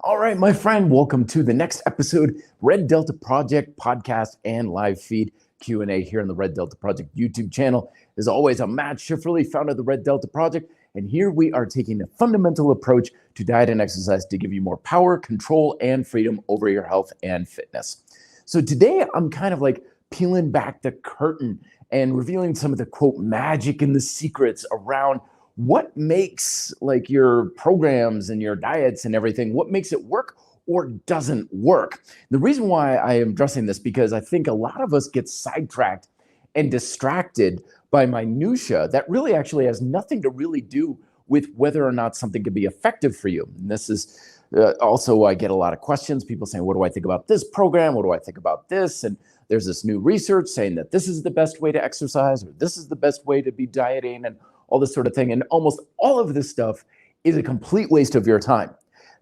All right, my friend, welcome to the next episode, Red Delta Project podcast and live feed Q&A here on the Red Delta Project YouTube channel. As always, I'm Matt Schifferly, founder of the Red Delta Project, and here we are taking a fundamental approach to diet and exercise to give you more power, control, and freedom over your health and fitness. So today, I'm kind of like peeling back the curtain and revealing some of the, quote, magic and the secrets around what makes like your programs and your diets and everything, what makes it work or doesn't work. The reason why I am addressing this, because I think a lot of us get sidetracked and distracted by minutia that really actually has nothing to really do with whether or not something could be effective for you. And this is also, I get a lot of questions, people saying, what do I think about this program? What do I think about this? And there's this new research saying that this is the best way to exercise, or this is the best way to be dieting, and all this sort of thing. And almost all of this stuff is a complete waste of your time,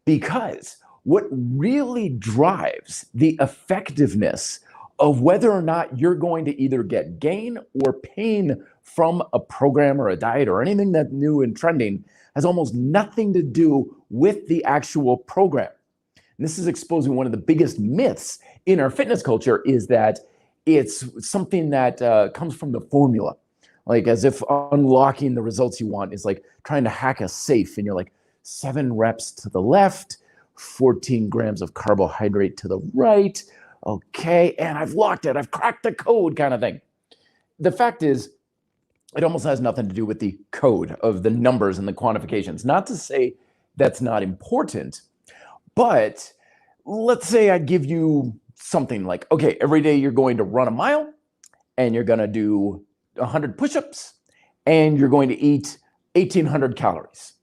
because what really drives the effectiveness of whether or not you're going to either get gain or pain from a program or a diet or anything that's new and trending has almost nothing to do with the actual program. And this is exposing one of the biggest myths in our fitness culture, is that it's something that comes from the formula. Like as if unlocking the results you want is like trying to hack a safe, and you're like 7 reps to the left, 14 grams of carbohydrate to the right. Okay, and I've locked it. I've cracked the code kind of thing. The fact is, it almost has nothing to do with the code of the numbers and the quantifications. Not to say that's not important, but let's say I give you something like, okay, every day you're going to run a mile and you're going to do 100 push-ups and you're going to eat 1,800 calories.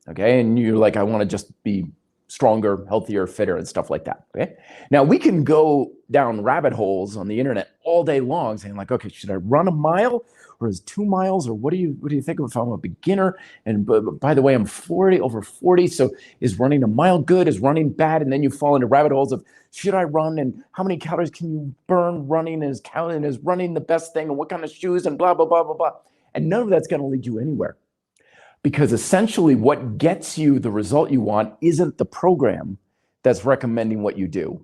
Okay, and you're like, I want to just be stronger, healthier, fitter, and stuff like that. Okay, now we can go down rabbit holes on the internet all day long saying like, okay, should I run a mile, or is 2 miles, or what do you think of if I'm a beginner? And by the way, I'm over 40, so is running a mile good? Is running bad? And then you fall into rabbit holes of, should I run, and how many calories can you burn running? Is running the best thing, and what kind of shoes, and blah blah blah blah blah. And none of that's going to lead you anywhere, because essentially what gets you the result you want isn't the program that's recommending what you do.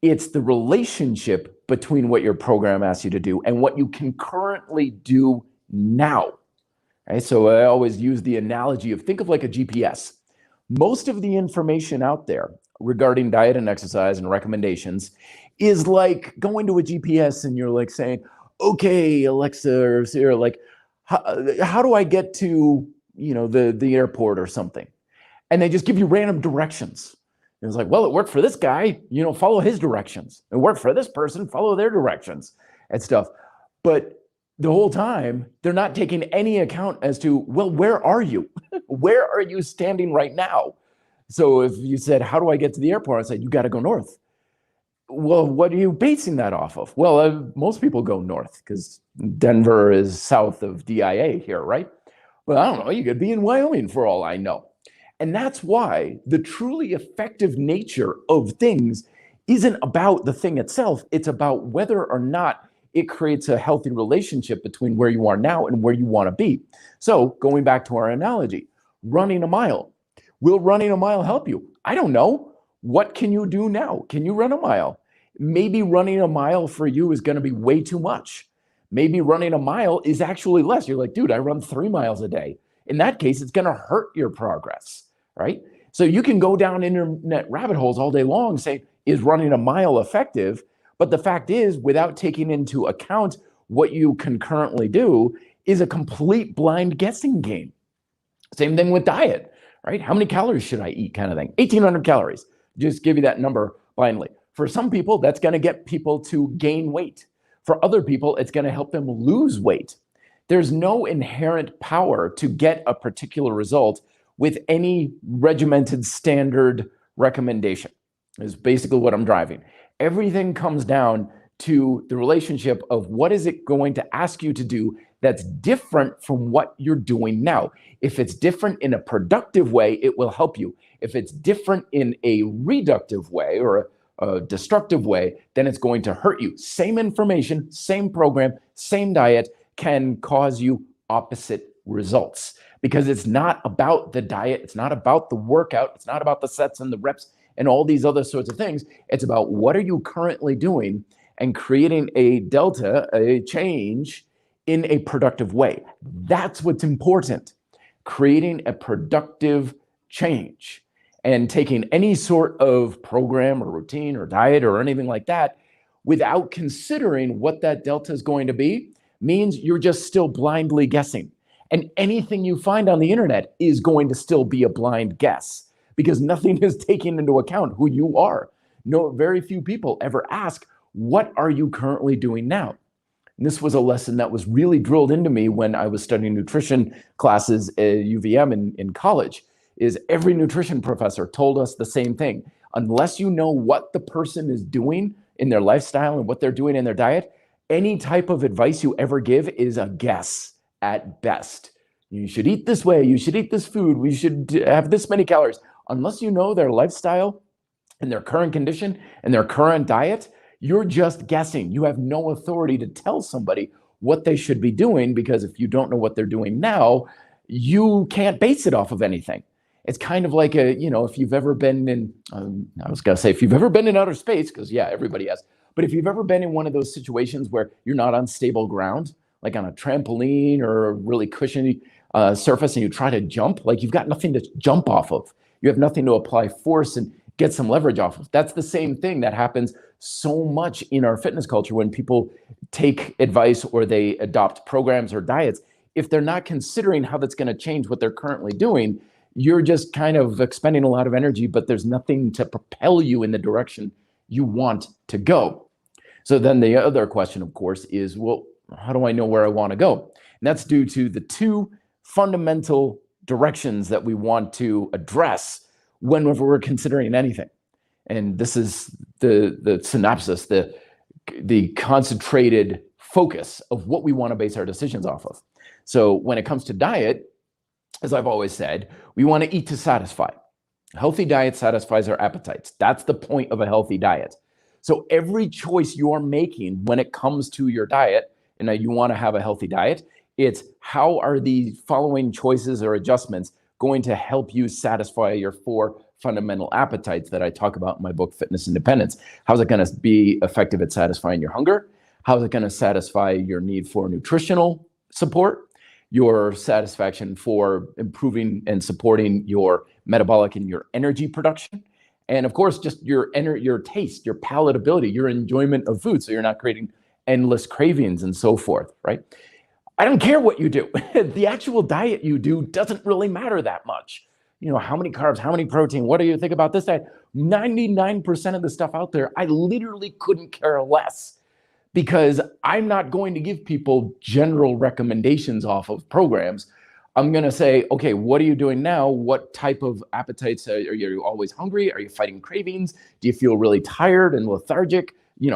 It's the relationship between what your program asks you to do and what you can currently do now. Right? So I always use the analogy of, think of like a GPS. Most of the information out there regarding diet and exercise and recommendations is like going to a GPS and you're like saying, okay, Alexa or Siri, like, how do I get to, the airport or something? And they just give you random directions. And it's like, well, it worked for this guy, follow his directions. It worked for this person, follow their directions and stuff. But the whole time, they're not taking any account as to, well, where are you? Where are you standing right now? So if you said, how do I get to the airport? I said, you got to go north. Well, what are you basing that off of? Well, most people go north because Denver is south of DIA here, right? Well, I don't know. You could be in Wyoming for all I know. And that's why the truly effective nature of things isn't about the thing itself. It's about whether or not it creates a healthy relationship between where you are now and where you want to be. So going back to our analogy, running a mile. Will running a mile help you? I don't know. What can you do now? Can you run a mile? Maybe running a mile for you is going to be way too much. Maybe running a mile is actually less. You're like, dude, I run 3 miles a day. In that case, it's going to hurt your progress. Right? So you can go down internet rabbit holes all day long saying, is running a mile effective? But the fact is, without taking into account what you can currently do, is a complete blind guessing game. Same thing with diet, right? How many calories should I eat kind of thing? 1,800 calories. Just give you that number blindly. For some people, that's going to get people to gain weight. For other people, it's going to help them lose weight. There's no inherent power to get a particular result with any regimented standard recommendation, is basically what I'm driving. Everything comes down to the relationship of what is it going to ask you to do that's different from what you're doing now. If it's different in a productive way, it will help you. If it's different in a reductive way or a destructive way, then it's going to hurt you. Same information, same program, same diet can cause you opposite results, because it's not about the diet. It's not about the workout. It's not about the sets and the reps and all these other sorts of things. It's about what are you currently doing and creating a delta, a change in a productive way. That's what's important. Creating a productive change and taking any sort of program or routine or diet or anything like that without considering what that delta is going to be means you're just still blindly guessing. And anything you find on the internet is going to still be a blind guess because nothing is taking into account who you are. No, very few people ever ask, what are you currently doing now? And this was a lesson that was really drilled into me when I was studying nutrition classes at UVM in college, is every nutrition professor told us the same thing. Unless you know what the person is doing in their lifestyle and what they're doing in their diet, any type of advice you ever give is a guess at best. You should eat this way, you should eat this food, we should have this many calories. Unless you know their lifestyle and their current condition and their current diet, you're just guessing. You have no authority to tell somebody what they should be doing, because if you don't know what they're doing now, you can't base it off of anything. It's kind of like if you've ever been in, if you've ever been in outer space, because yeah, everybody has, but if you've ever been in one of those situations where you're not on stable ground, like on a trampoline or a really cushiony surface, and you try to jump, like you've got nothing to jump off of. You have nothing to apply force and get some leverage off of. That's the same thing that happens so much in our fitness culture when people take advice or they adopt programs or diets. If they're not considering how that's going to change what they're currently doing, you're just kind of expending a lot of energy, but there's nothing to propel you in the direction you want to go. So then the other question, of course, is, well, how do I know where I want to go? And that's due to the two fundamental directions that we want to address whenever we're considering anything. And this is the synopsis, the concentrated focus of what we want to base our decisions off of. So when it comes to diet, as I've always said, we want to eat to satisfy. A healthy diet satisfies our appetites. That's the point of a healthy diet. So every choice you're making when it comes to your diet, and you want to have a healthy diet, it's how are the following choices or adjustments going to help you satisfy your four fundamental appetites that I talk about in my book, Fitness Independence. How's it going to be effective at satisfying your hunger? How's it going to satisfy your need for nutritional support? Your satisfaction for improving and supporting your metabolic and your energy production? And of course, just your taste, your palatability, your enjoyment of food, so you're not creating endless cravings and so forth, right? I don't care what you do. The actual diet you do doesn't really matter that much. How many carbs, how many protein, what do you think about this diet? 99% of the stuff out there, I literally couldn't care less, because I'm not going to give people general recommendations off of programs. I'm going to say, okay, what are you doing now? What type of appetites? Are you always hungry? Are you fighting cravings? Do you feel really tired and lethargic,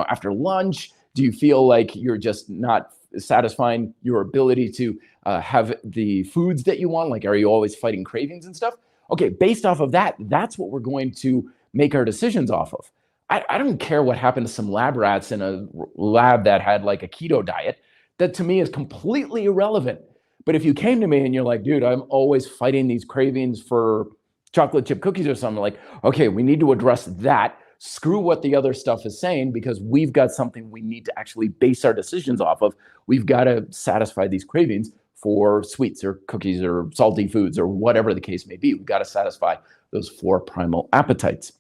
after lunch? Do you feel like you're just not satisfying your ability to have the foods that you want? Like, are you always fighting cravings and stuff? Okay, based off of that, that's what we're going to make our decisions off of. I don't care what happened to some lab rats in a lab that had like a keto diet. That to me is completely irrelevant. But if you came to me and you're like, dude, I'm always fighting these cravings for chocolate chip cookies or something, like, okay, we need to address that. Screw what the other stuff is saying, because we've got something we need to actually base our decisions off of. We've got to satisfy these cravings for sweets or cookies or salty foods or whatever the case may be. We've got to satisfy those four primal appetites.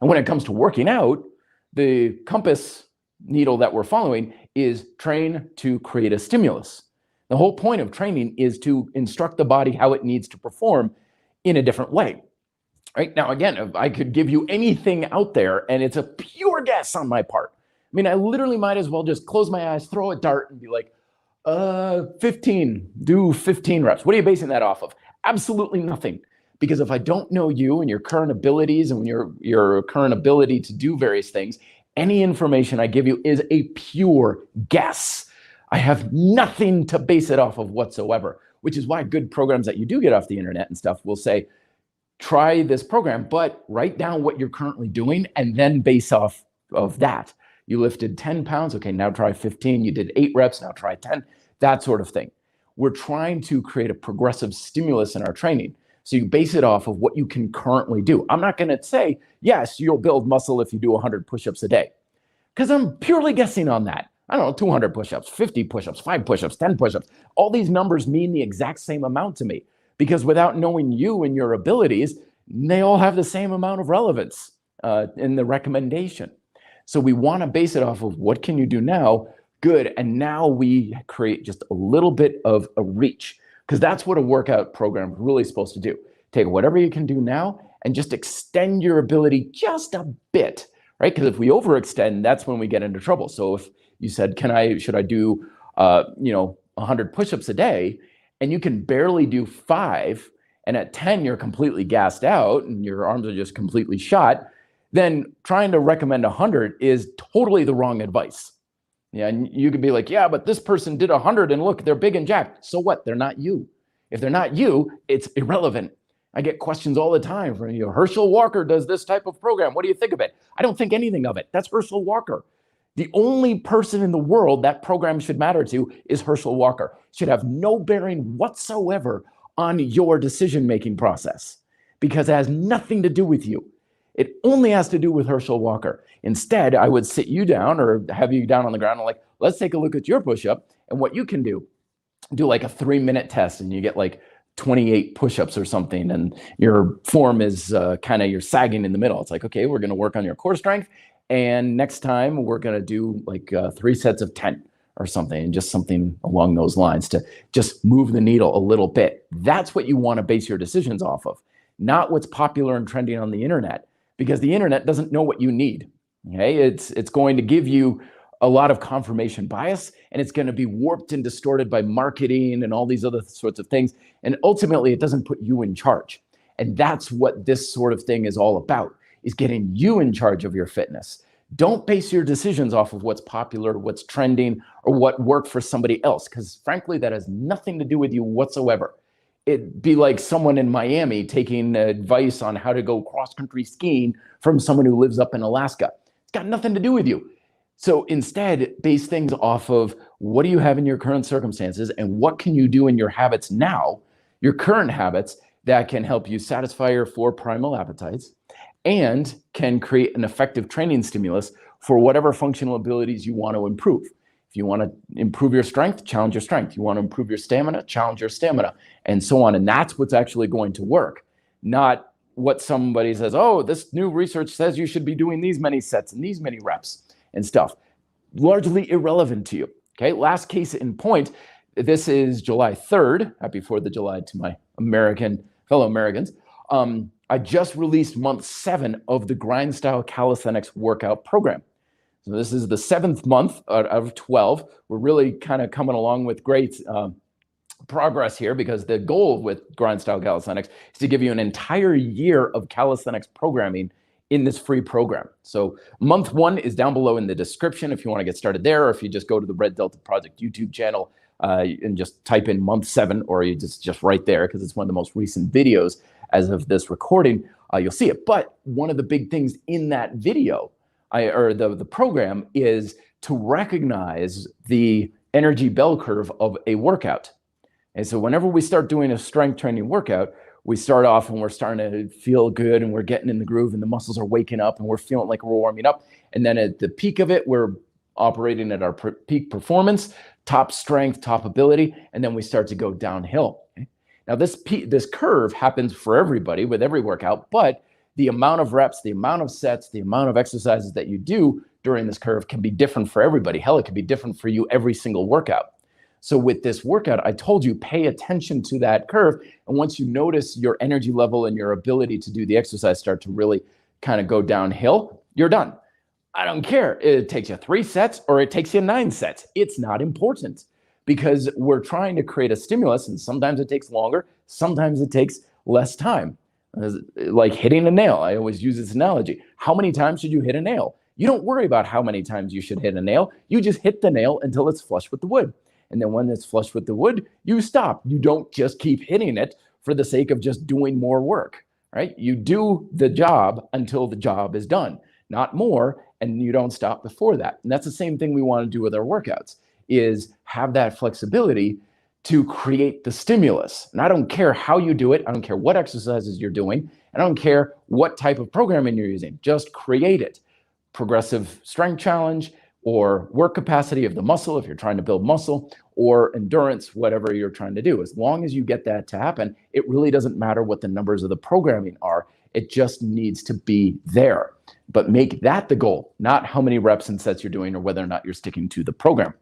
And when it comes to working out, the compass needle that we're following is train to create a stimulus. The whole point of training is to instruct the body how it needs to perform in a different way. Right now, again, if I could give you anything out there, and it's a pure guess on my part. I mean, I literally might as well just close my eyes, throw a dart, and be like, 15, do 15 reps. What are you basing that off of? Absolutely nothing. Because if I don't know you and your current abilities and your current ability to do various things, any information I give you is a pure guess. I have nothing to base it off of whatsoever, which is why good programs that you do get off the internet and stuff will say, try this program, but write down what you're currently doing and then base off of that. You lifted 10 pounds. Okay, now try 15. You did 8 reps. Now try 10, that sort of thing. We're trying to create a progressive stimulus in our training. So you base it off of what you can currently do. I'm not going to say, yes, you'll build muscle if you do 100 push-ups a day, because I'm purely guessing on that. I don't know, 200 push-ups, 50 push-ups, 5 push-ups, 10 push-ups. All these numbers mean the exact same amount to me, because without knowing you and your abilities, they all have the same amount of relevance in the recommendation. So we want to base it off of what can you do now? Good. And now we create just a little bit of a reach, because that's what a workout program is really supposed to do. Take whatever you can do now and just extend your ability just a bit, right? Because if we overextend, that's when we get into trouble. So if you said, should I do 100 push-ups a day, and you can barely do 5, and at 10 you're completely gassed out and your arms are just completely shot, then trying to recommend 100 is totally the wrong advice. Yeah, and you could be like, yeah, but this person did 100 and look, they're big and jacked. So what? They're not you. If they're not you, it's irrelevant. I get questions all the time from Herschel Walker does this type of program. What do you think of it? I don't think anything of it. That's Herschel Walker. The only person in the world that program should matter to is Herschel Walker. Should have no bearing whatsoever on your decision-making process, because it has nothing to do with you. It only has to do with Herschel Walker. Instead, I would sit you down or have you down on the ground and like, let's take a look at your push-up and what you can do. Do like a 3-minute test and you get like 28 push-ups or something, and your form is you're sagging in the middle. It's like, okay, we're going to work on your core strength, and next time we're going to do like 3 sets of 10 or something, and just something along those lines to just move the needle a little bit. That's what you want to base your decisions off of, not what's popular and trending on the internet, because the internet doesn't know what you need. Okay, it's going to give you a lot of confirmation bias, and it's going to be warped and distorted by marketing and all these other sorts of things. And ultimately, it doesn't put you in charge. And that's what this sort of thing is all about, is getting you in charge of your fitness. Don't base your decisions off of what's popular, what's trending, or what worked for somebody else, because frankly, that has nothing to do with you whatsoever. It'd be like someone in Miami taking advice on how to go cross-country skiing from someone who lives up in Alaska. It's got nothing to do with you. So instead, base things off of what do you have in your current circumstances and what can you do in your habits now, your current habits, that can help you satisfy your 4 primal appetites and can create an effective training stimulus for whatever functional abilities you want to improve. If you want to improve your strength, challenge your strength. You want to improve your stamina, challenge your stamina, and so on. And that's what's actually going to work, not what somebody says, oh, this new research says you should be doing these many sets and these many reps and stuff. Largely irrelevant to you. Okay, last case in point. This is July 3rd. Happy 4th of July to my fellow Americans. I just released month 7 of the Grind Style Calisthenics workout program. So this is the 7th month out of 12. We're really kind of coming along with great progress here, because the goal with Grind Style Calisthenics is to give you an entire year of calisthenics programming in this free program. So month 1 is down below in the description if you want to get started there, or if you just go to the Red Delta Project YouTube channel and just type in month 7, or you just right there, because it's one of the most recent videos as of this recording, you'll see it. But one of the big things in that video, the program, is to recognize the energy bell curve of a workout. And so whenever we start doing a strength training workout, we start off and we're starting to feel good and we're getting in the groove and the muscles are waking up and we're feeling like we're warming up. And then at the peak of it, we're operating at our peak performance, top strength, top ability, and then we start to go downhill. Okay? Now this curve happens for everybody with every workout, but the amount of reps, the amount of sets, the amount of exercises that you do during this curve can be different for everybody. Hell, it can be different for you every single workout. So with this workout, I told you, pay attention to that curve. And once you notice your energy level and your ability to do the exercise start to really kind of go downhill, you're done. I don't care. It takes you 3 sets or it takes you 9 sets. It's not important, because we're trying to create a stimulus, and sometimes it takes longer, sometimes it takes less time. Like hitting a nail. I always use this analogy. How many times should you hit a nail? You don't worry about how many times you should hit a nail. You just hit the nail until it's flush with the wood. And then when it's flush with the wood, you stop. You don't just keep hitting it for the sake of just doing more work, right? You do the job until the job is done, not more, and you don't stop before that. And that's the same thing we want to do with our workouts, is have that flexibility to create the stimulus. And I don't care how you do it. I don't care what exercises you're doing. I don't care what type of programming you're using. Just create it. Progressive strength challenge, or work capacity of the muscle if you're trying to build muscle, or endurance, whatever you're trying to do. As long as you get that to happen, it really doesn't matter what the numbers of the programming are. It just needs to be there. But make that the goal, not how many reps and sets you're doing or whether or not you're sticking to the program.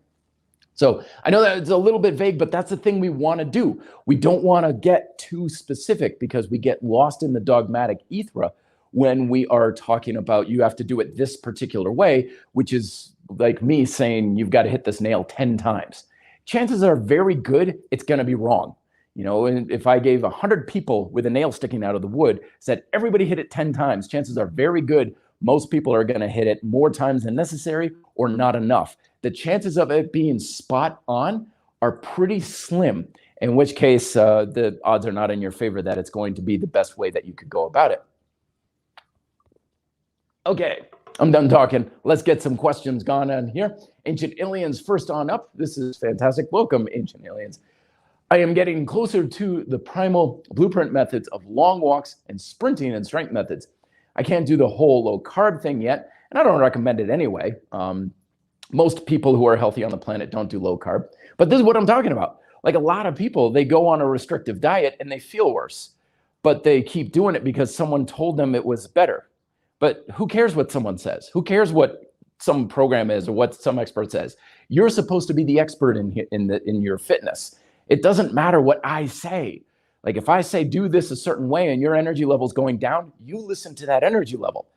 So I know that it's a little bit vague, but that's the thing we want to do. We don't want to get too specific because we get lost in the dogmatic ethera when we are talking about you have to do it this particular way, which is like me saying you've got to hit this nail 10 times. Chances are very good it's going to be wrong. You know, and if I gave 100 people with a nail sticking out of the wood, said everybody hit it 10 times, chances are very good most people are going to hit it more times than necessary or not enough. The chances of it being spot on are pretty slim, in which case the odds are not in your favor that it's going to be the best way that you could go about it. Okay, I'm done talking. Let's get some questions going on here. Ancient Aliens first on up. This is fantastic. Welcome, Ancient Aliens. I am getting closer to the primal blueprint methods of long walks and sprinting and strength methods. I can't do the whole low carb thing yet, and I don't recommend it anyway. Most people who are healthy on the planet don't do low carb, but this is what I'm talking about. Like a lot of people, they go on a restrictive diet and they feel worse, but they keep doing it because someone told them it was better. But who cares what someone says? Who cares what some program is or what some expert says? You're supposed to be the expert in your fitness. It doesn't matter what I say. Like if I say do this a certain way and your energy level is going down, you listen to that energy level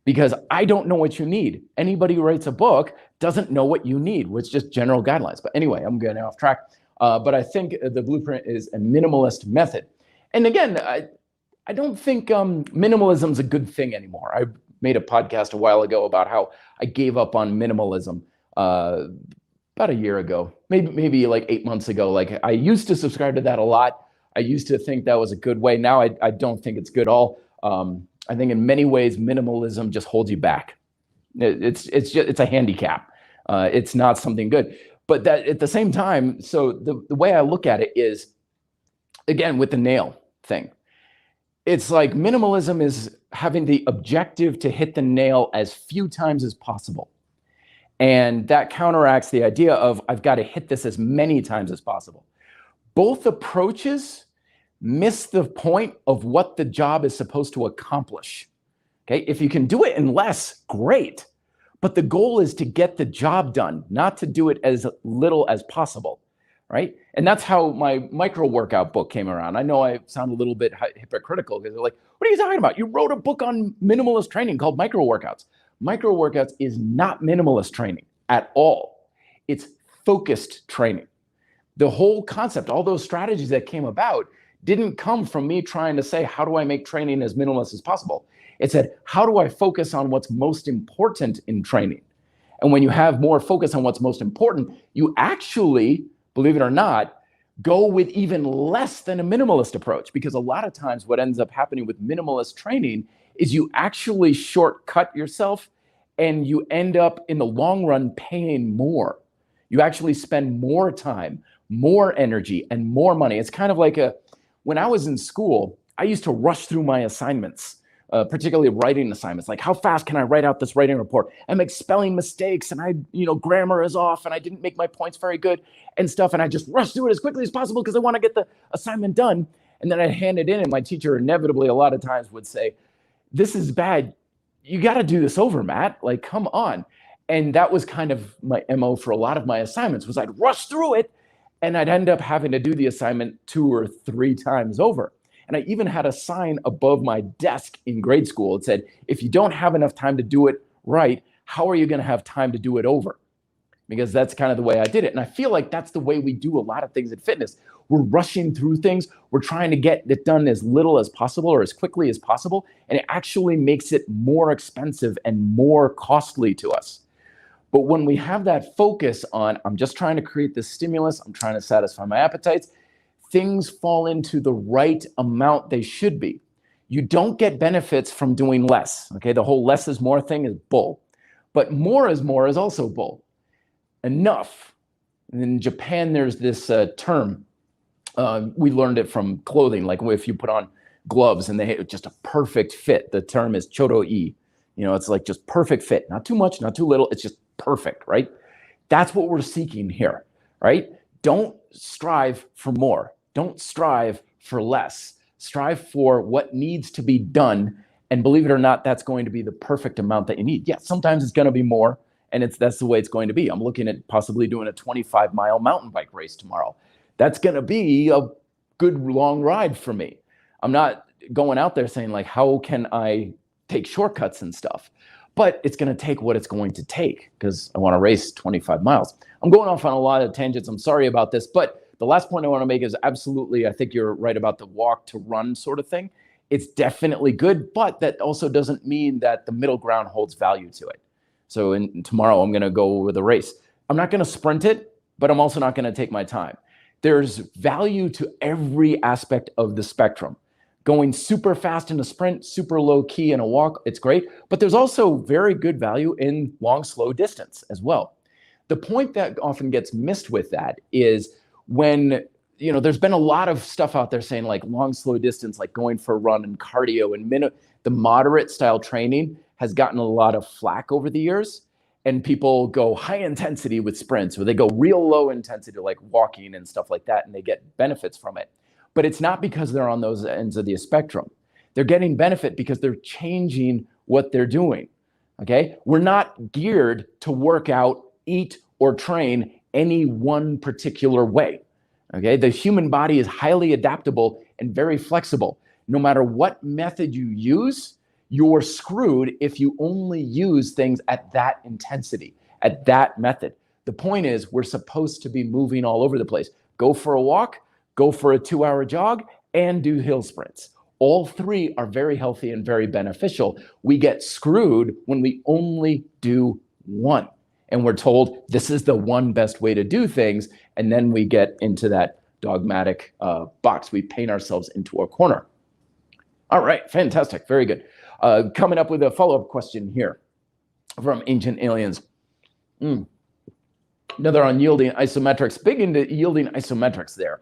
because I don't know what you need. Anybody who writes a book doesn't know what you need, which is just general guidelines. But anyway, I'm getting off track. But I think the blueprint is a minimalist method. And again, I don't think minimalism is a good thing anymore. I made a podcast a while ago about how I gave up on minimalism about a year ago, maybe like 8 months ago. Like I used to subscribe to that a lot. I used to think that was a good way. Now I don't think it's good at all. I think in many ways minimalism just holds you back. It's a handicap. It's not something good. But that at the same time, so the way I look at it is, again, with the nail thing, it's like minimalism is having the objective to hit the nail as few times as possible. And that counteracts the idea of I've got to hit this as many times as possible. Both approaches miss the point of what the job is supposed to accomplish. Okay, if you can do it in less, great. But the goal is to get the job done, not to do it as little as possible, right? And that's how my micro workout book came around. I know I sound a little bit hypocritical because they're like, what are you talking about? You wrote a book on minimalist training called Micro Workouts. Micro Workouts is not minimalist training at all. It's focused training. The whole concept, all those strategies that came about didn't come from me trying to say, how do I make training as minimalist as possible? It said, how do I focus on what's most important in training? And when you have more focus on what's most important, you actually, believe it or not, go with even less than a minimalist approach. Because a lot of times what ends up happening with minimalist training is you actually shortcut yourself and you end up in the long run paying more. You actually spend more time, more energy, and more money. It's kind of like when I was in school, I used to rush through my assignments. Particularly writing assignments, like how fast can I write out this writing report? I make spelling mistakes and grammar is off and I didn't make my points very good and stuff. And I just rush through it as quickly as possible because I want to get the assignment done. And then I'd hand it in and my teacher inevitably a lot of times would say, this is bad. You got to do this over, Matt. Like, come on. And that was kind of my MO for a lot of my assignments was I'd rush through it and I'd end up having to do the assignment 2 or 3 times over. And I even had a sign above my desk in grade school. It said, if you don't have enough time to do it right, how are you going to have time to do it over? Because that's kind of the way I did it. And I feel like that's the way we do a lot of things in fitness. We're rushing through things. We're trying to get it done as little as possible or as quickly as possible. And it actually makes it more expensive and more costly to us. But when we have that focus on, I'm just trying to create this stimulus, I'm trying to satisfy my appetites, things fall into the right amount they should be. You don't get benefits from doing less. Okay, the whole less is more thing is bull. But more is also bull. Enough. And in Japan, there's this term We learned it from clothing. Like if you put on gloves and they have just a perfect fit, the term is choro-i. It's like just perfect fit, not too much, not too little. It's just perfect, right? That's what we're seeking here, right? Don't strive for more. Don't strive for less. Strive for what needs to be done. And believe it or not, that's going to be the perfect amount that you need. Yeah, sometimes it's going to be more, and that's the way it's going to be. I'm looking at possibly doing a 25-mile mountain bike race tomorrow. That's going to be a good long ride for me. I'm not going out there saying like, how can I take shortcuts and stuff? But it's going to take what it's going to take because I want to race 25 miles. I'm going off on a lot of tangents. I'm sorry about this, but the last point I want to make is absolutely, I think you're right about the walk to run sort of thing. It's definitely good, but that also doesn't mean that the middle ground holds value to it. So tomorrow I'm going to go with a race. I'm not going to sprint it, but I'm also not going to take my time. There's value to every aspect of the spectrum. Going super fast in a sprint, super low key in a walk, it's great. But there's also very good value in long, slow distance as well. The point that often gets missed with that is when, there's been a lot of stuff out there saying like long, slow distance, like going for a run and cardio and the moderate style training has gotten a lot of flack over the years. And people go high intensity with sprints, or they go real low intensity, like walking and stuff like that, and they get benefits from it. But it's not because they're on those ends of the spectrum. They're getting benefit because they're changing what they're doing, okay? We're not geared to work out, eat, or train any one particular way, okay? The human body is highly adaptable and very flexible. No matter what method you use, you're screwed if you only use things at that intensity, at that method. The point is we're supposed to be moving all over the place. Go for a walk, go for a 2-hour jog, and do hill sprints. All three are very healthy and very beneficial. We get screwed when we only do one. And we're told this is the one best way to do things. And then we get into that dogmatic box. We paint ourselves into a corner. All right, fantastic, very good. Coming up with a follow-up question here from Ancient Aliens. Another on yielding isometrics, big into yielding isometrics there.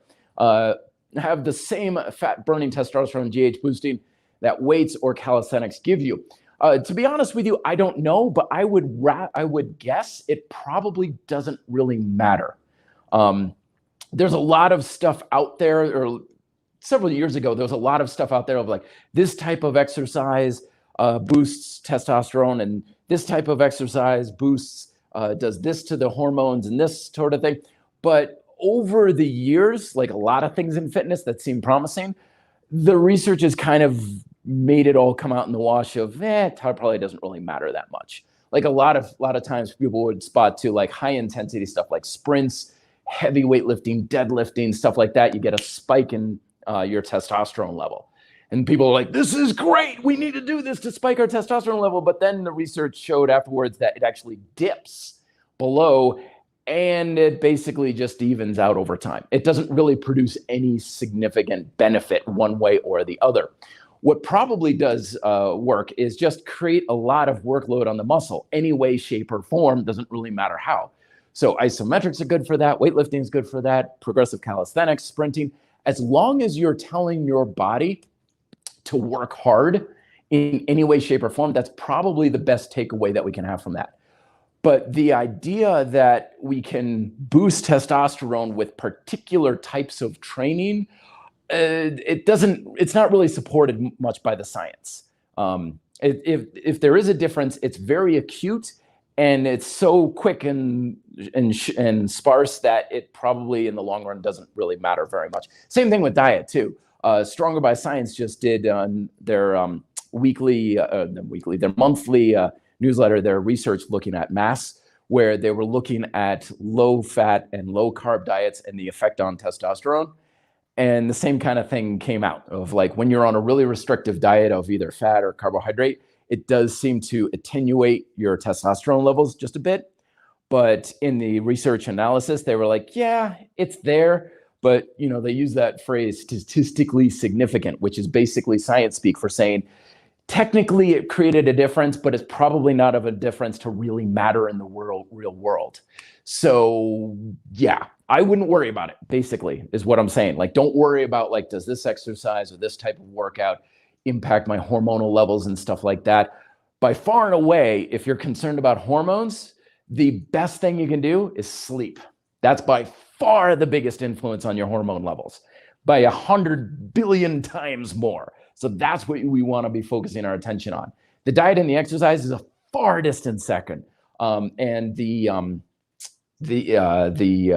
Have the same fat burning testosterone GH boosting that weights or calisthenics give you. To be honest with you, I don't know, but I would guess it probably doesn't really matter. There's a lot of stuff out there, or several years ago, there was a lot of stuff out there of like this type of exercise boosts testosterone, and this type of exercise boosts, does this to the hormones and this sort of thing. But over the years, like a lot of things in fitness that seem promising, the research has kind of made it all come out in the wash of, it probably doesn't really matter that much. Like a lot of times people would spot to like high intensity stuff like sprints, heavy weightlifting, deadlifting, stuff like that. You get a spike in your testosterone level. And people are like, this is great. We need to do this to spike our testosterone level. But then the research showed afterwards that it actually dips below, and it basically just evens out over time. It doesn't really produce any significant benefit one way or the other. What probably does work is just create a lot of workload on the muscle. Any way, shape, or form, doesn't really matter how. So isometrics are good for that. Weightlifting is good for that. Progressive calisthenics, sprinting. As long as you're telling your body to work hard in any way, shape, or form, that's probably the best takeaway that we can have from that. But the idea that we can boost testosterone with particular types of training, it's not really supported much by the science. If there is a difference, it's very acute, and it's so quick and sparse that it probably in the long run doesn't really matter very much. Same thing with diet too. Stronger by Science just did their monthly newsletter, their research looking at mass, where they were looking at low fat and low carb diets and the effect on testosterone. And the same kind of thing came out of like when you're on a really restrictive diet of either fat or carbohydrate, it does seem to attenuate your testosterone levels just a bit. But in the research analysis, they were like, yeah, it's there. But, they use that phrase statistically significant, which is basically science speak for saying technically it created a difference, but it's probably not of a difference to really matter in the real world. So yeah, I wouldn't worry about it, basically, is what I'm saying. Like, don't worry about, like, does this exercise or this type of workout impact my hormonal levels and stuff like that? By far and away, if you're concerned about hormones, the best thing you can do is sleep. That's by far the biggest influence on your hormone levels, by 100 billion times more. So that's what we want to be focusing our attention on. The diet and the exercise is a far distant second, and the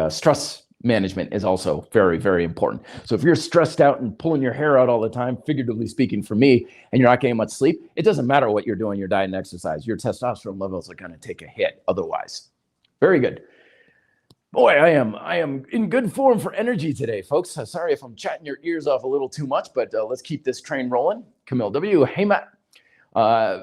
stress management is also very, very important. So if you're stressed out and pulling your hair out all the time, figuratively speaking for me, and you're not getting much sleep, it doesn't matter what you're doing, your diet and exercise, your testosterone levels are going to take a hit otherwise. Very good. Boy, I am in good form for energy today, folks. Sorry if I'm chatting your ears off a little too much, but let's keep this train rolling. Camille W. Hey, Matt.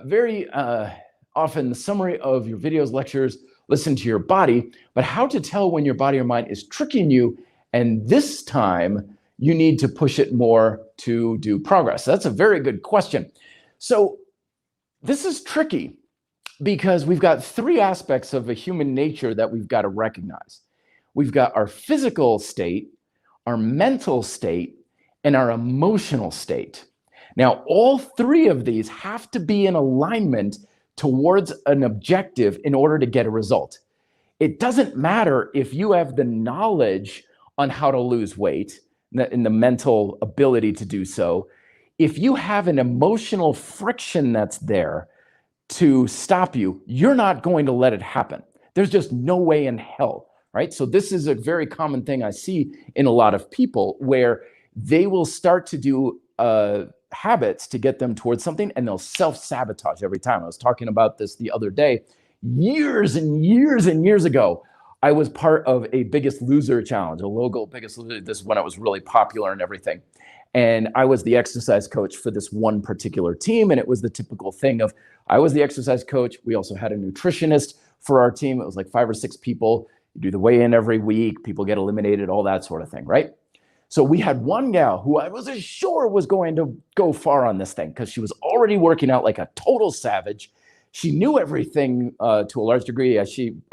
Very often the summary of your videos, lectures, listen to your body, but how to tell when your body or mind is tricking you, and this time you need to push it more to do progress? That's a very good question. So this is tricky because we've got three aspects of a human nature that we've got to recognize. We've got our physical state, our mental state, and our emotional state. Now, all three of these have to be in alignment towards an objective in order to get a result. It doesn't matter if you have the knowledge on how to lose weight and the mental ability to do so. If you have an emotional friction that's there to stop you, you're not going to let it happen. There's just no way in hell, right? So this is a very common thing I see in a lot of people where they will start to do habits to get them towards something, and they'll self-sabotage every time. I was talking about this the other day. Years and years and years ago, I was part of a Biggest Loser challenge, a local Biggest Loser. This is when it was really popular and everything. And I was the exercise coach for this one particular team. And it was the typical thing of, I was the exercise coach. We also had a nutritionist for our team. It was like 5 or 6 people. You do the weigh-in every week. People get eliminated, all that sort of thing, right? So we had one gal who I was sure was going to go far on this thing because she was already working out like a total savage. She knew everything to a large degree. I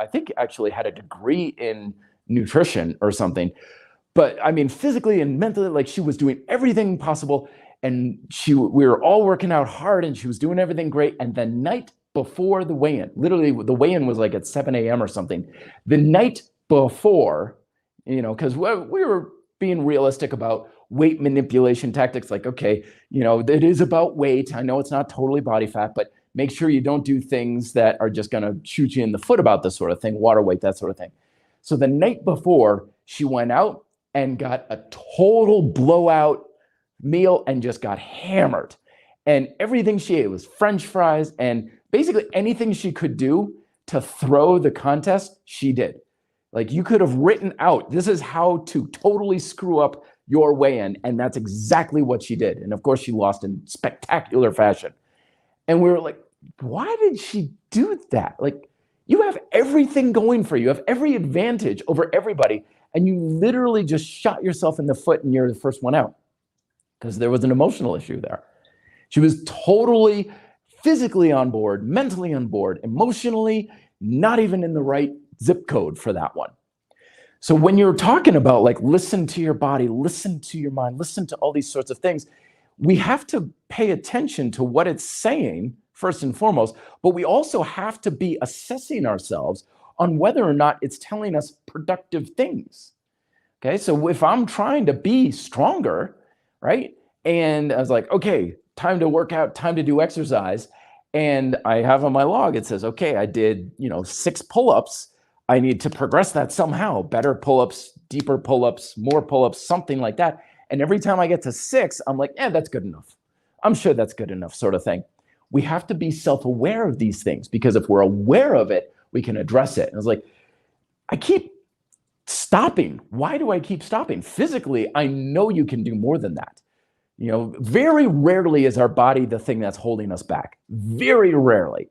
think actually had a degree in nutrition or something. But I mean, physically and mentally, like, she was doing everything possible. And we were all working out hard and she was doing everything great. And the night before the weigh-in, literally the weigh-in was like at 7 a.m. or something. The night before, because we were being realistic about weight manipulation tactics, like, okay, it is about weight. I know it's not totally body fat, but make sure you don't do things that are just going to shoot you in the foot about this sort of thing, water weight, that sort of thing. So the night before, she went out and got a total blowout meal and just got hammered. And everything she ate was French fries, and basically anything she could do to throw the contest, she did. Like, you could have written out, this is how to totally screw up your weigh-in, and that's exactly what she did. And of course, she lost in spectacular fashion. And we were like, why did she do that? Like, you have everything going for you. You have every advantage over everybody, and you literally just shot yourself in the foot and you're the first one out because there was an emotional issue there. She was totally physically on board, mentally on board, emotionally not even in the right zip code for that one. So when you're talking about, like, listen to your body, listen to your mind, listen to all these sorts of things, we have to pay attention to what it's saying first and foremost, but we also have to be assessing ourselves on whether or not it's telling us productive things. Okay, so if I'm trying to be stronger, right? And I was like, okay, time to work out, time to do exercise. And I have on my log, it says, okay, I did, 6 pull-ups. I need to progress that somehow. Better pull-ups, deeper pull-ups, more pull-ups, something like that. And every time I get to 6, I'm like, that's good enough. I'm sure that's good enough, sort of thing. We have to be self-aware of these things, because if we're aware of it, we can address it. And I was like, I keep stopping. Why do I keep stopping? Physically, I know you can do more than that. Very rarely is our body the thing that's holding us back. Very rarely.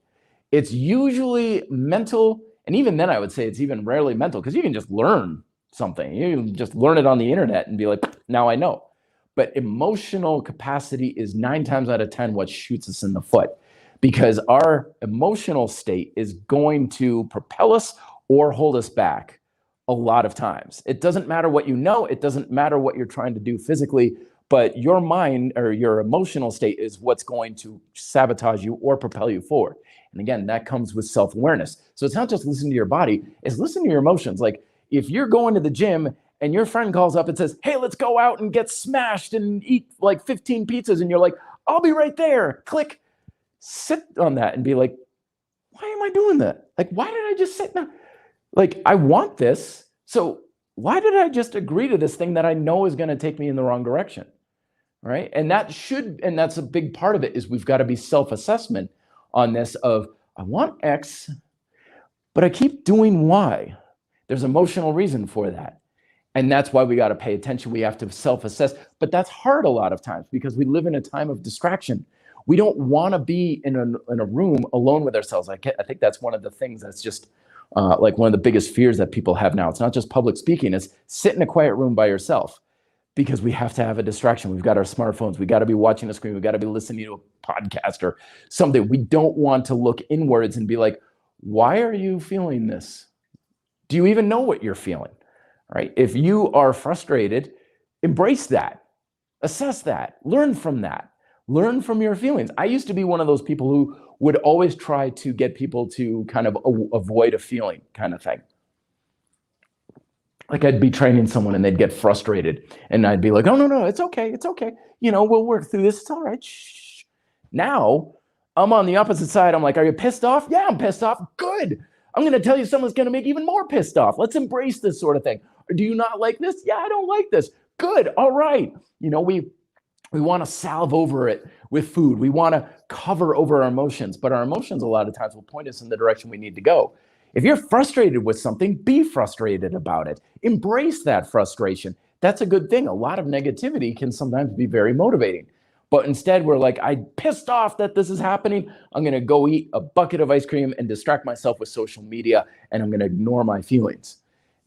It's usually mental. And even then, I would say it's even rarely mental, because you can just learn something. You can just learn it on the internet and be like, now I know. but emotional capacity is 9 times out of 10 what shoots us in the foot, because our emotional state is going to propel us or hold us back a lot of times. It doesn't matter what you know, it doesn't matter what you're trying to do physically, but your mind or your emotional state is what's going to sabotage you or propel you forward. And again, that comes with self-awareness. So it's not just listening to your body, it's listening to your emotions. Like if you're going to the gym and your friend calls up and says, hey, let's go out and get smashed and eat like 15 pizzas. And you're like, I'll be right there. Click, sit on that and be like, why am I doing that? Like, why did I just sit now? Like, I want this. So why did I just agree to this thing that I know is going to take me in the wrong direction? Right. And that's a big part of it, is we've got to be self-assessment on this of, I want X, but I keep doing Y. There's emotional reason for that. And that's why we got to pay attention. We have to self-assess, but that's hard a lot of times because we live in a time of distraction. We don't want to be in a room alone with ourselves. I think that's one of the things that's just like one of the biggest fears that people have now. It's not just public speaking, it's sit in a quiet room by yourself, because we have to have a distraction. We've got our smartphones. We got to be watching a screen. We got to be listening to a podcast or something. We don't want to look inwards and be like, why are you feeling this? Do you even know what you're feeling? Right? If you are frustrated, embrace that, assess that, learn from that, learn from your feelings. I used to be one of those people who would always try to get people to kind of avoid a feeling kind of thing. Like I'd be training someone and they'd get frustrated and I'd be like, oh, no, it's okay. It's okay. You know, we'll work through this. It's all right. Shh. Now I'm on the opposite side. I'm like, are you pissed off? Yeah, I'm pissed off. Good. I'm going to tell you someone's going to make even more pissed off. Let's embrace this sort of thing. Or do you not like this? Yeah, I don't like this. Good. All right. You know, we want to salve over it with food. We want to cover over our emotions, but our emotions a lot of times will point us in the direction we need to go. If you're frustrated with something, be frustrated about it. Embrace that frustration. That's a good thing. A lot of negativity can sometimes be very motivating. But instead, we're like, I'm pissed off that this is happening. I'm going to go eat a bucket of ice cream and distract myself with social media, and I'm going to ignore my feelings.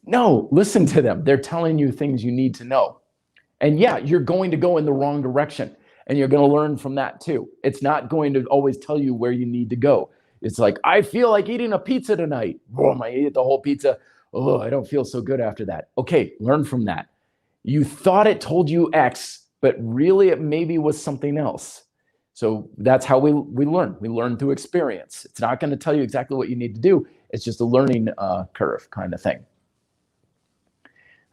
No, listen to them. They're telling you things you need to know. And yeah, you're going to go in the wrong direction, and you're going to learn from that too. It's not going to always tell you where you need to go. It's like, I feel like eating a pizza tonight. Boom, I ate the whole pizza. Oh, I don't feel so good after that. Okay, learn from that. You thought it told you X, but really it maybe was something else. So that's how we learn. We learn through experience. It's not going to tell you exactly what you need to do. It's just a learning curve kind of thing.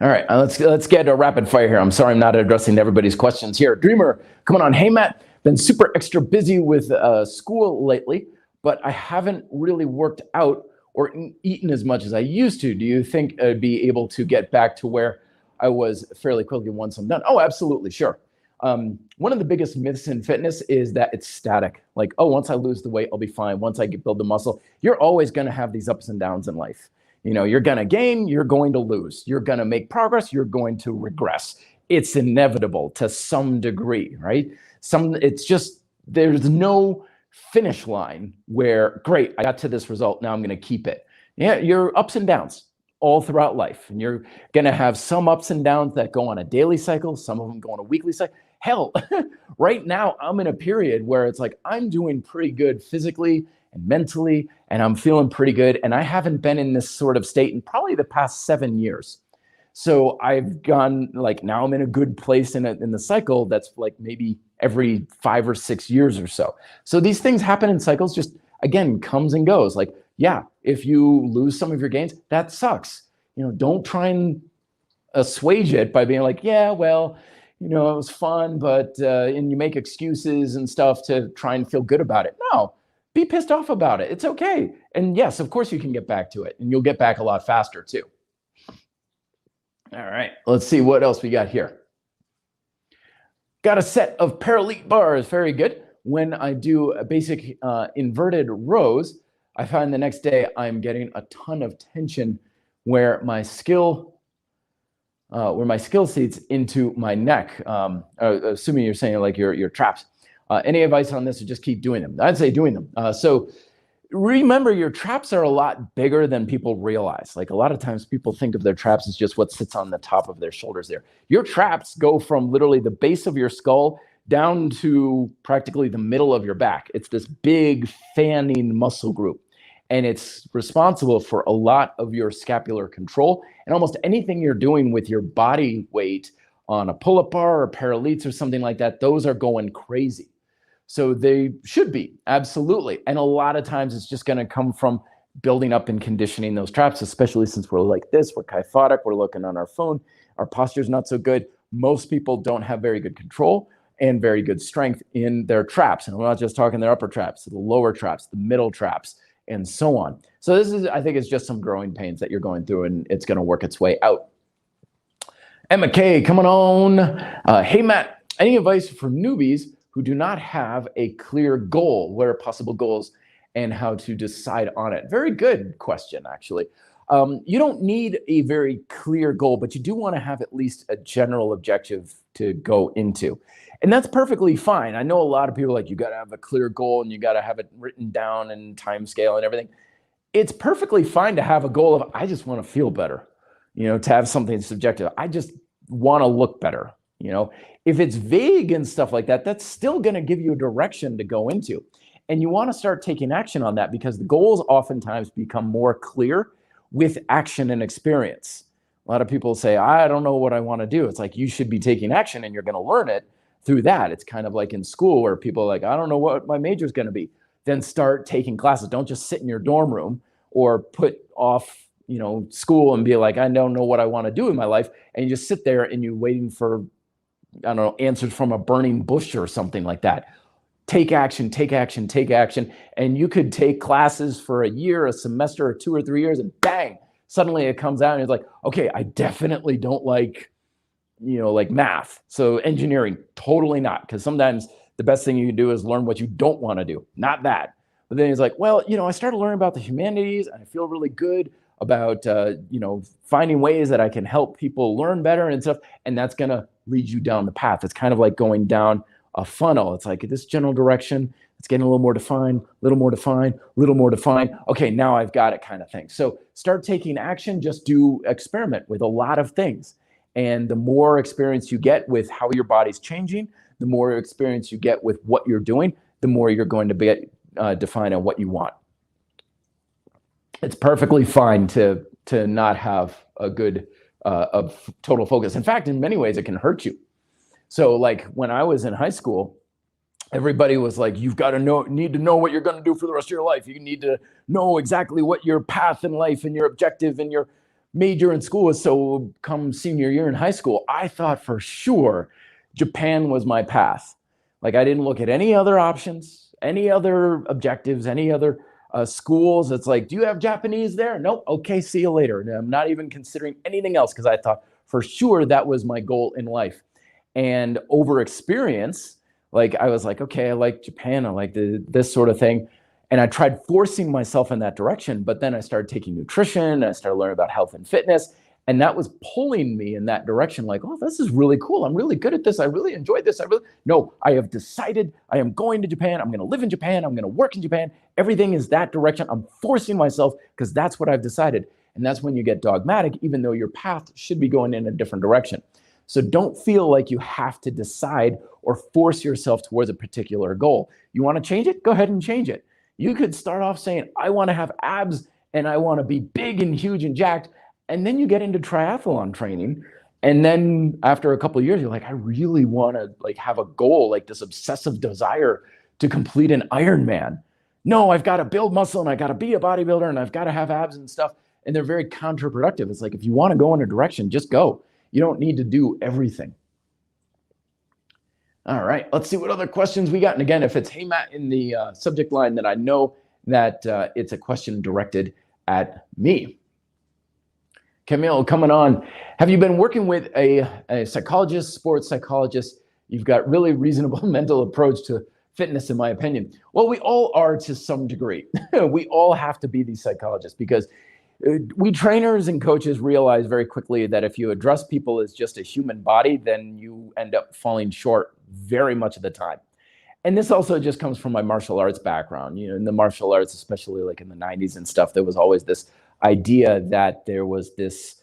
All right, let's get a rapid fire here. I'm sorry I'm not addressing everybody's questions here. Dreamer, coming on. Hey, Matt, been super extra busy with school lately, but I haven't really worked out or eaten as much as I used to. Do you think I'd be able to get back to where I was fairly quickly once I'm done? Oh, absolutely, sure. One of the biggest myths in fitness is that it's static. Like, oh, once I lose the weight, I'll be fine. Once I build the muscle, you're always going to have these ups and downs in life. You know, you're going to gain, you're going to lose. You're going to make progress, you're going to regress. It's inevitable to some degree, right? It's just, there's no finish line where, great, I got to this result, now I'm going to keep it. Yeah, you're ups and downs all throughout life. And you're going to have some ups and downs that go on a daily cycle, some of them go on a weekly cycle. Hell, right now I'm in a period where it's like I'm doing pretty good physically and mentally, and I'm feeling pretty good. And I haven't been in this sort of state in probably the past 7 years. So I've gone, like, now I'm in a good place in the cycle that's like maybe every 5 or 6 years or so. So these things happen in cycles, just, again, comes and goes. Like, yeah, if you lose some of your gains, that sucks. You know, don't try and assuage it by being like, yeah, well, you know, it was fun, but, and you make excuses and stuff to try and feel good about it. No. Be pissed off about it. It's okay. And yes, of course you can get back to it, and you'll get back a lot faster too. All right, let's see what else we got here. Got a set of parallel bars. Very good. When I do a basic inverted rows, I find the next day I'm getting a ton of tension where my skill seats into my neck. Assuming you're saying like your traps. Any advice on this, or just keep doing them? I'd say doing them. So remember, your traps are a lot bigger than people realize. Like a lot of times people think of their traps as just what sits on the top of their shoulders there. Your traps go from literally the base of your skull down to practically the middle of your back. It's this big fanning muscle group, and it's responsible for a lot of your scapular control and almost anything you're doing with your body weight on a pull-up bar or parallettes or something like that. Those are going crazy. So they should be, absolutely. And a lot of times it's just going to come from building up and conditioning those traps, especially since we're like this, we're kyphotic, we're looking on our phone, our posture's not so good. Most people don't have very good control and very good strength in their traps. And I'm not just talking their upper traps, the lower traps, the middle traps, and so on. So this is, I think it's just some growing pains that you're going through, and it's going to work its way out. Emma K, coming on. Hey, Matt, any advice for newbies who do not have a clear goal? What are possible goals and how to decide on it? Very good question, actually. You don't need a very clear goal, but you do want to have at least a general objective to go into. And that's perfectly fine. I know a lot of people are like, you got to have a clear goal and you got to have it written down and time scale and everything. It's perfectly fine to have a goal of, I just want to feel better, to have something subjective. I just want to look better. If it's vague and stuff like that, that's still going to give you a direction to go into. And you want to start taking action on that, because the goals oftentimes become more clear with action and experience. A lot of people say, I don't know what I want to do. It's like, you should be taking action and you're going to learn it through that. It's kind of like in school where people are like, I don't know what my major is going to be. Then start taking classes. Don't just sit in your dorm room or put off school and be like, I don't know what I want to do in my life. And you just sit there and you're waiting for, I don't know, answers from a burning bush or something like that. Take action, take action, take action. And you could take classes for a year, a semester, or 2 or 3 years, and bang, suddenly it comes out and it's like, okay, I definitely don't like math. So engineering, totally not. Because sometimes the best thing you can do is learn what you don't want to do, not that. But then it's like, well, I started learning about the humanities and I feel really good about, finding ways that I can help people learn better and stuff. And that's going to lead you down the path. It's kind of like going down a funnel. It's like this general direction. It's getting a little more defined, a little more defined, a little more defined. Okay, now I've got it, kind of thing. So start taking action. Just do experiment with a lot of things. And the more experience you get with how your body's changing, the more experience you get with what you're doing, the more you're going to be define on what you want. It's perfectly fine to not have a good total focus. In fact, in many ways, it can hurt you. So like when I was in high school, everybody was like, you've got to need to know what you're going to do for the rest of your life. You need to know exactly what your path in life and your objective and your major in school is. So come senior year in high school, I thought for sure Japan was my path. Like I didn't look at any other options, any other objectives, any other schools. It's like, do you have Japanese there? Nope. Okay, see you later. And I'm not even considering anything else because I thought for sure that was my goal in life. And over experience, like I was like, okay, I like Japan. I like this sort of thing. And I tried forcing myself in that direction, but then I started taking nutrition. I started learning about health and fitness. And that was pulling me in that direction. Like, oh, this is really cool. I'm really good at this. I really enjoyed this. No, I have decided I am going to Japan. I'm going to live in Japan. I'm going to work in Japan. Everything is that direction. I'm forcing myself because that's what I've decided. And that's when you get dogmatic, even though your path should be going in a different direction. So don't feel like you have to decide or force yourself towards a particular goal. You want to change it? Go ahead and change it. You could start off saying, I want to have abs and I want to be big and huge and jacked. And then you get into triathlon training. And then after a couple of years, you're like, I really want to have a goal, like this obsessive desire to complete an Ironman. No, I've got to build muscle and I got to be a bodybuilder and I've got to have abs and stuff. And they're very counterproductive. It's like, if you want to go in a direction, just go. You don't need to do everything. All right, let's see what other questions we got. And again, if it's hey Matt in the subject line, then I know that it's a question directed at me. Camille, coming on. Have you been working with a psychologist, sports psychologist? You've got really reasonable mental approach to fitness, in my opinion. Well, we all are to some degree. We all have to be these psychologists because we trainers and coaches realize very quickly that if you address people as just a human body, then you end up falling short very much of the time. And this also just comes from my martial arts background. In the martial arts, especially like in the 90s and stuff, there was always this idea that there was this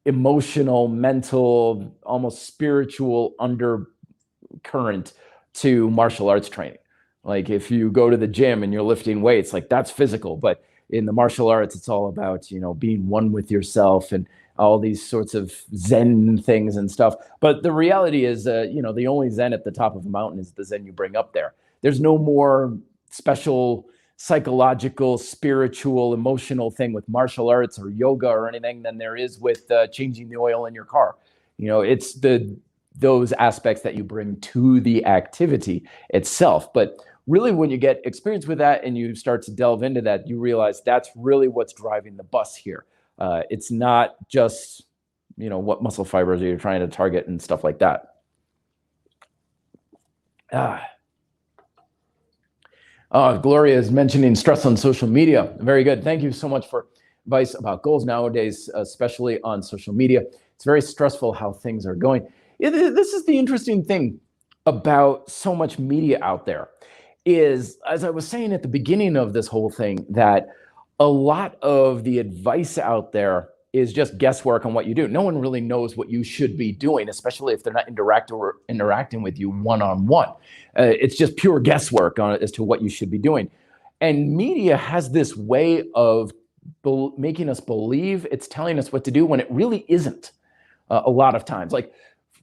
emotional, mental, almost spiritual undercurrent to martial arts training. Like if you go to the gym and you're lifting weights, like that's physical, but in the martial arts, it's all about, being one with yourself and all these sorts of Zen things and stuff. But the reality is, the only Zen at the top of a mountain is the Zen you bring up there. There's no more special psychological, spiritual, emotional thing with martial arts or yoga or anything than there is with changing the oil in your car. It's those aspects that you bring to the activity itself. But really, when you get experience with that and you start to delve into that, you realize that's really what's driving the bus here. It's not just, what muscle fibers you're trying to target and stuff like that. Gloria is mentioning stress on social media. Very good. Thank you so much for advice about goals nowadays, especially on social media. It's very stressful how things are going. This is the interesting thing about so much media out there is, as I was saying at the beginning of this whole thing, that a lot of the advice out there is just guesswork on what you do. No one really knows what you should be doing, especially if they're not interacting with you one-on-one. It's just pure guesswork as to what you should be doing. And media has this way of making us believe it's telling us what to do when it really isn't a lot of times. Like,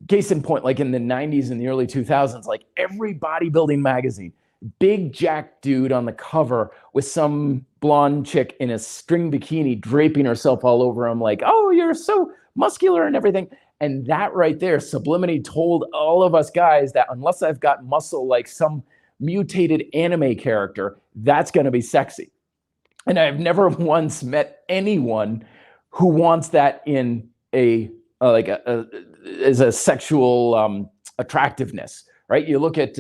case in point, like in the 90s and the early 2000s, like every bodybuilding magazine, big jack dude on the cover with some blonde chick in a string bikini draping herself all over him like, oh, you're so muscular and everything. And that right there subliminally told all of us guys that unless I've got muscle like some mutated anime character, that's going to be sexy. And I've never once met anyone who wants that in as a sexual attractiveness, right? You look at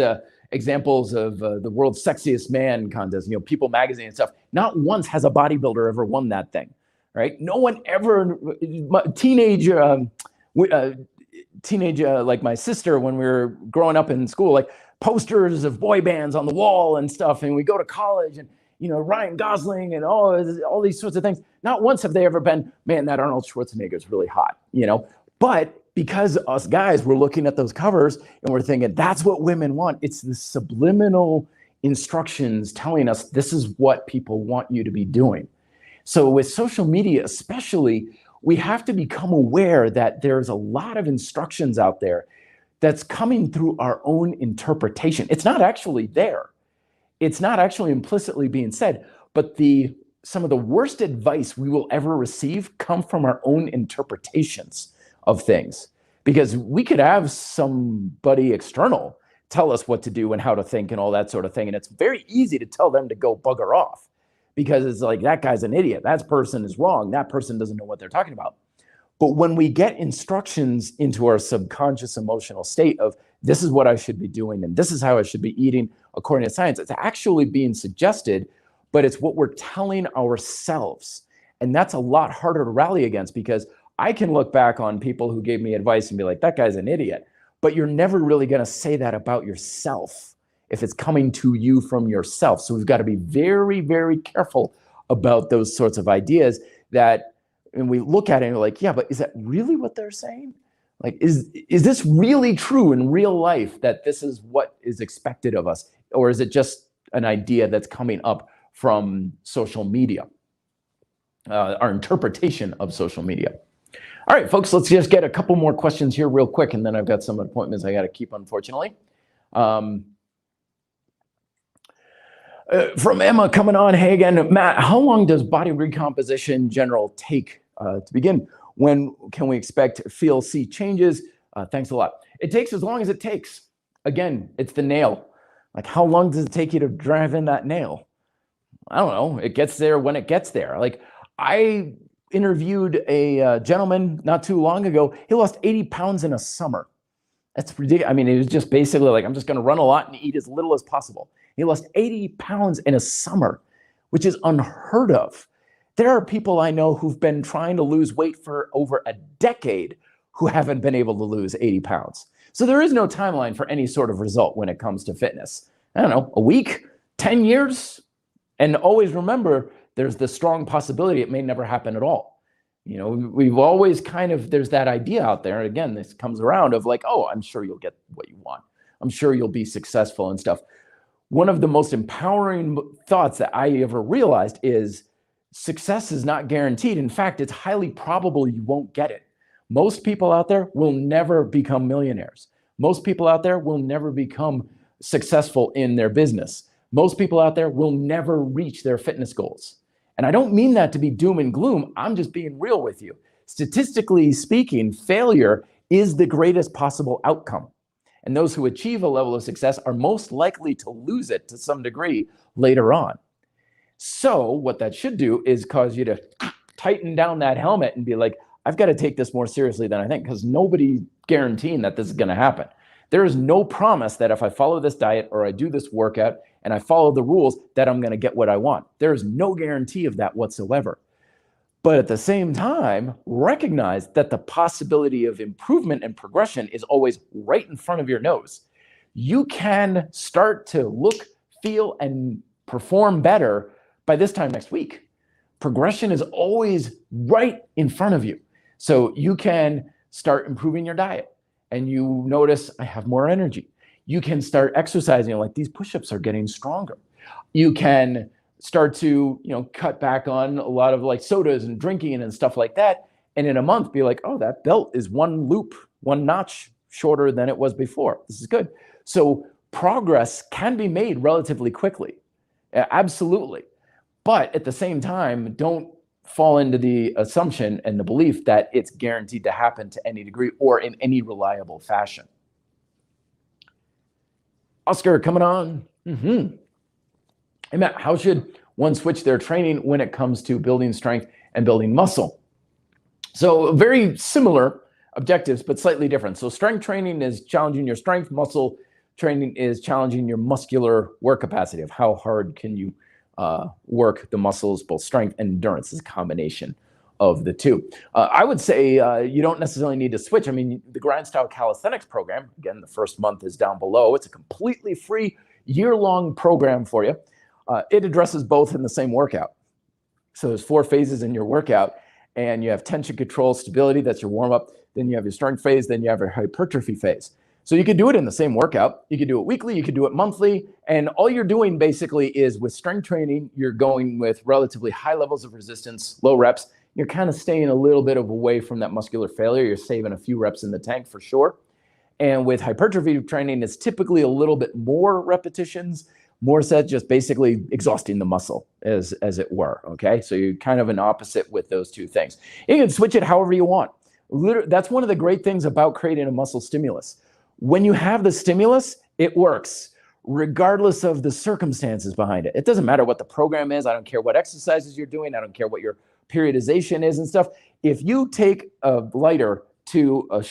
examples of the world's sexiest man contest, People magazine and stuff. Not once has a bodybuilder ever won that thing, right? No one ever, teenage like my sister, when we were growing up in school, like posters of boy bands on the wall and stuff. And we go to college and, Ryan Gosling and all these sorts of things. Not once have they ever been, man, that Arnold Schwarzenegger is really hot, But because us guys were looking at those covers and we're thinking, that's what women want. It's the subliminal instructions telling us this is what people want you to be doing. So with social media especially, we have to become aware that there's a lot of instructions out there that's coming through our own interpretation. It's not actually there. It's not actually implicitly being said, but some of the worst advice we will ever receive come from our own interpretations of things, because we could have somebody external tell us what to do and how to think and all that sort of thing. And it's very easy to tell them to go bugger off because it's like, that guy's an idiot. That person is wrong. That person doesn't know what they're talking about. But when we get instructions into our subconscious emotional state of this is what I should be doing and this is how I should be eating according to science, it's actually being suggested, but it's what we're telling ourselves. And that's a lot harder to rally against, because I can look back on people who gave me advice and be like, that guy's an idiot. But you're never really going to say that about yourself if it's coming to you from yourself. So we've got to be very, very careful about those sorts of ideas that, and we look at it and we're like, yeah, but is that really what they're saying? Like, is this really true in real life that this is what is expected of us? Or is it just an idea that's coming up from social media, our interpretation of social media? All right, folks, let's just get a couple more questions here real quick, and then I've got some appointments I got to keep, unfortunately. From Emma coming on. Hey again, Matt, how long does body recomposition general take to begin? When can we expect feel-see changes? Thanks a lot. It takes as long as it takes. Again, it's the nail. Like, how long does it take you to drive in that nail? I don't know. It gets there when it gets there. Like, I interviewed a gentleman not too long ago. He lost 80 pounds in a summer. That's ridiculous. I mean, it was just basically like, I'm just going to run a lot and eat as little as possible. He lost 80 pounds in a summer, which is unheard of. There are people I know who've been trying to lose weight for over a decade who haven't been able to lose 80 pounds. So there is no timeline for any sort of result when it comes to fitness. I don't know, a week, 10 years? And always remember, there's the strong possibility it may never happen at all. You know, we've always there's that idea out there. And again, this comes around of like, oh, I'm sure you'll get what you want. I'm sure you'll be successful and stuff. One of the most empowering thoughts that I ever realized is success is not guaranteed. In fact, it's highly probable you won't get it. Most people out there will never become millionaires. Most people out there will never become successful in their business. Most people out there will never reach their fitness goals. And I don't mean that to be doom and gloom. I'm just being real with you. Statistically speaking, failure is the greatest possible outcome. And those who achieve a level of success are most likely to lose it to some degree later on. So what that should do is cause you to tighten down that helmet and be like, I've got to take this more seriously than I think, because nobody's guaranteeing that this is going to happen. There is no promise that if I follow this diet or I do this workout and I follow the rules that I'm going to get what I want. There is no guarantee of that whatsoever. But at the same time, recognize that the possibility of improvement and progression is always right in front of your nose. You can start to look, feel, and perform better by this time next week. Progression is always right in front of you. So you can start improving your diet and you notice I have more energy. You can start exercising, like these push-ups are getting stronger. You can start to, cut back on a lot of like sodas and drinking and stuff like that. And in a month be like, oh, that belt is one notch shorter than it was before. This is good. So progress can be made relatively quickly. Absolutely. But at the same time, don't fall into the assumption and the belief that it's guaranteed to happen to any degree or in any reliable fashion. Oscar coming on. Hey, Matt, how should one switch their training when it comes to building strength and building muscle? So very similar objectives, but slightly different. So strength training is challenging your strength. Muscle training is challenging your muscular work capacity of how hard can you work the muscles, both strength and endurance is a combination of the two. I would say you don't necessarily need to switch. I mean, the Grind Style Calisthenics program, again, the first month is down below. It's a completely free year-long program for you. It addresses both in the same workout. So there's 4 phases in your workout, and you have tension control, stability, that's your warm-up. Then you have your strength phase, then you have your hypertrophy phase. So you could do it in the same workout. You could do it weekly, you could do it monthly, and all you're doing basically is with strength training, you're going with relatively high levels of resistance, low reps. You're kind of staying a little bit away from that muscular failure. You're saving a few reps in the tank for sure. And with hypertrophy training, it's typically a little bit more repetitions, more sets, just basically exhausting the muscle as it were, okay? So you're kind of an opposite with those two things. You can switch it however you want. That's one of the great things about creating a muscle stimulus. When you have the stimulus, it works regardless of the circumstances behind it. It doesn't matter what the program is. I don't care what exercises you're doing. I don't care what your periodization is and stuff. If you take a lighter to a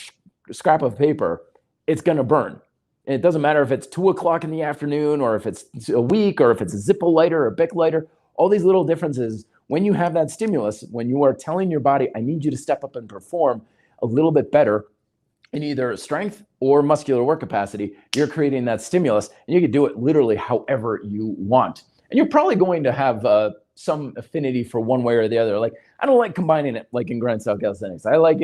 scrap of paper, it's going to burn. And it doesn't matter if it's 2 o'clock in the afternoon or if it's a week or if it's a Zippo lighter or a Bic lighter, all these little differences. When you have that stimulus, when you are telling your body, I need you to step up and perform a little bit better in either strength or muscular work capacity, you're creating that stimulus and you can do it literally however you want. And you're probably going to have some affinity for one way or the other. Like, I don't like combining it like in Grind Style Calisthenics. I like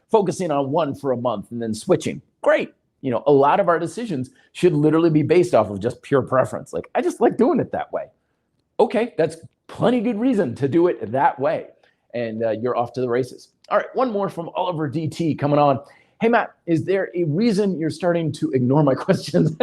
focusing on one for a month and then switching. Great. A lot of our decisions should literally be based off of just pure preference. Like, I just like doing it that way. Okay, that's plenty good reason to do it that way. And you're off to the races. All right, one more from Oliver DT coming on. Hey, Matt, is there a reason you're starting to ignore my questions?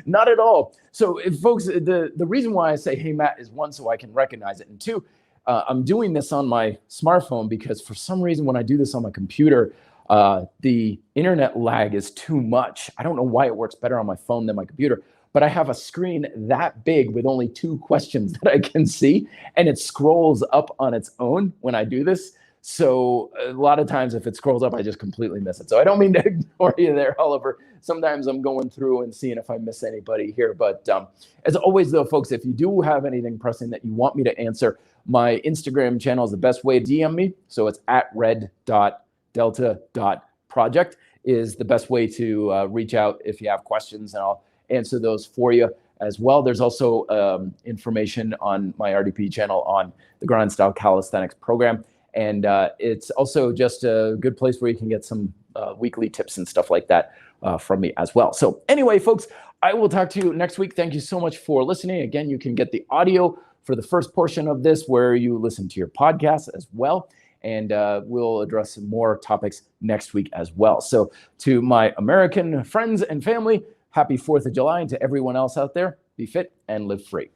Not at all. So folks, the reason why I say, hey, Matt, is 1, so I can recognize it. And 2, I'm doing this on my smartphone because for some reason, when I do this on my computer, the internet lag is too much. I don't know why it works better on my phone than my computer, but I have a screen that big with only 2 questions that I can see, and it scrolls up on its own when I do this. So a lot of times if it scrolls up, I just completely miss it. So I don't mean to ignore you there, Oliver. Sometimes I'm going through and seeing if I miss anybody here. But as always, though, folks, if you do have anything pressing that you want me to answer, my Instagram channel is the best way to DM me. So it's at red.delta.project is the best way to reach out if you have questions, and I'll answer those for you. as well. There's also information on my R.D.P channel on the Grind Style Calisthenics program. And it's also just a good place where you can get some weekly tips and stuff like that from me as well. So anyway, folks, I will talk to you next week. Thank you so much for listening. Again, you can get the audio for the first portion of this where you listen to your podcast as well. And we'll address more topics next week as well. So to my American friends and family, happy 4th of July. And to everyone else out there, be fit and live free.